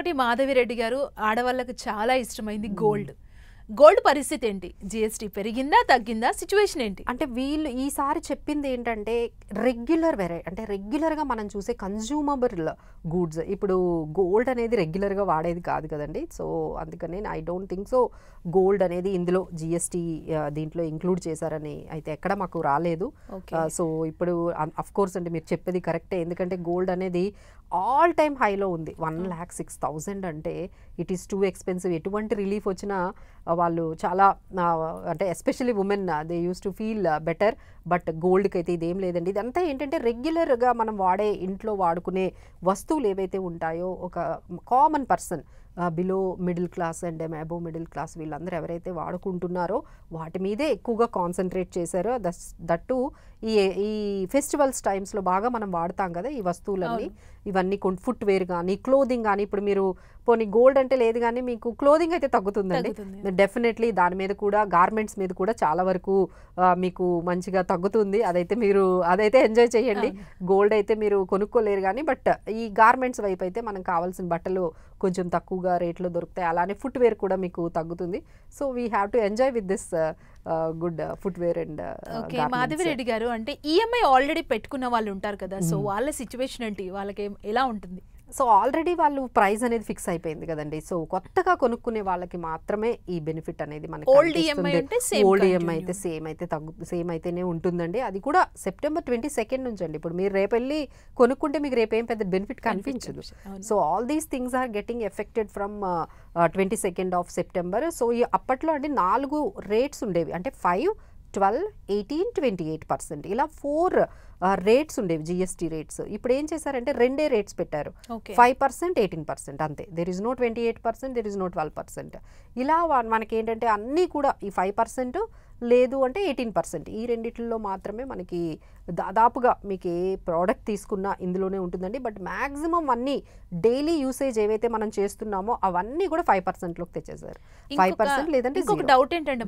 ఇంకొకటి మాధవిరెడ్డి గారు ఆడవాళ్ళకు చాలా ఇష్టమైంది గోల్డ్. గోల్డ్ పరిస్థితి ఏంటి? జిఎస్టీ పెరిగిందా తగ్గిందా? సిచ్యువేషన్ ఏంటి? అంటే వీళ్ళు ఈసారి చెప్పింది ఏంటంటే రెగ్యులర్ అంటే రెగ్యులర్గా మనం చూసే కన్జ్యూమబుల్ గూడ్స్. ఇప్పుడు గోల్డ్ అనేది రెగ్యులర్గా వాడేది కాదు కదండి. సో అందుకని I don't think so gold అనేది ఇందులో జిఎస్టీ దీంట్లో ఇంక్లూడ్ చేశారని అయితే ఎక్కడ మాకు రాలేదు. సో ఇప్పుడు అఫ్ కోర్స్ అంటే మీరు చెప్పేది కరెక్టే, ఎందుకంటే గోల్డ్ అనేది ఆల్ టైమ్ హైలో ఉంది. 1,06,000 అంటే ఇట్ ఈస్ టూ ఎక్స్పెన్సివ్. ఎటువంటి రిలీఫ్ వచ్చినా వాళ్ళు చాలా అంటే especially women they used to feel better. But గోల్డ్కి అయితే ఇదేం లేదండి. ఇదంతా ఏంటంటే రెగ్యులర్గా మనం వాడే ఇంట్లో వాడుకునే వస్తువులు ఏవైతే ఉంటాయో ఒక common person below middle class and above middle class వీళ్ళందరూ ఎవరైతే వాడుకుంటున్నారో వాటి మీదే ఎక్కువగా కాన్సన్ట్రేట్ చేశారో. దట్టు ఈ ఫెస్టివల్స్ టైమ్స్లో బాగా మనం వాడతాం కదా ఈ వస్తువులన్నీ. ఇవన్నీ ఫుట్ వేర్ కానీ క్లోదింగ్ కానీ, ఇప్పుడు మీరు పోనీ గోల్డ్ అంటే లేదు కానీ మీకు క్లోదింగ్ అయితే తగ్గుతుందండి డెఫినెట్లీ. దాని మీద కూడా గార్మెంట్స్ మీద కూడా చాలా వరకు మీకు మంచిగా తగ్గుతుంది. అదైతే ఎంజాయ్ చేయండి. గోల్డ్ అయితే మీరు కొనుక్కోలేరు కానీ బట్ ఈ గార్మెంట్స్ వైపు అయితే మనం కావాల్సిన బట్టలు కొంచెం తక్కువగా రేట్లో దొరుకుతాయి. అలానే ఫుట్ వేర్ కూడా మీకు తగ్గుతుంది. So we have to enjoy with this good footwear and Madhavi Reddy గారు, అంటే ఈఎంఐ ఆల్రెడీ పెట్టుకున్న వాళ్ళు ఉంటారు కదా, సో వాళ్ళ సిచ్యువేషన్ ఏంటి? వాళ్ళకి ఎలా ఉంటుంది? సో ఆల్రెడీ వాళ్ళు ప్రైస్ అనేది ఫిక్స్ అయిపోయింది కదండి. సో కొత్తగా కొనుక్కునే వాళ్ళకి మాత్రమే ఈ బెనిఫిట్ అనేది మనకి ఓల్డ్ ఈఎంఐ అయితే సేమ్ అయితేనే ఉంటుందండి. అది కూడా సెప్టెంబర్ 22 నుంచి అండి. ఇప్పుడు మీరు రేపు వెళ్ళి కొనుక్కుంటే మీకు రేపు ఏం పెద్ద బెనిఫిట్ కనిపించదు. So all these things are getting effected from 22 of September. So అప్పట్లో అండి 4 రేట్స్ ఉండేవి, అంటే 5, 12, 18, 28%. ఇలా 4 రేట్స్ ఉండేవి జిఎస్టీ రేట్స్. ఇప్పుడు ఏం చేశారంటే 2 రేట్స్ పెట్టారు, 5%, 18%, అంతే. There is no 28%, there is no 12%. ఇలా మనకి ఏంటంటే అన్నీ కూడా ఈ 5% లేదు అంటే 18%, ఈ రెండిట్లో మాత్రమే మనకి దాదాపుగా మీకు ఏ ప్రోడక్ట్ తీసుకున్నా ఇందులోనే ఉంటుందండి. బట్ మ్యాక్సిమం అన్నీ డైలీ యూసేజ్ ఏవైతే మనం చేస్తున్నామో అవన్నీ కూడా 5%లోకి తెచ్చేసారు. 5% లేదంటే డౌట్ ఏంటంటే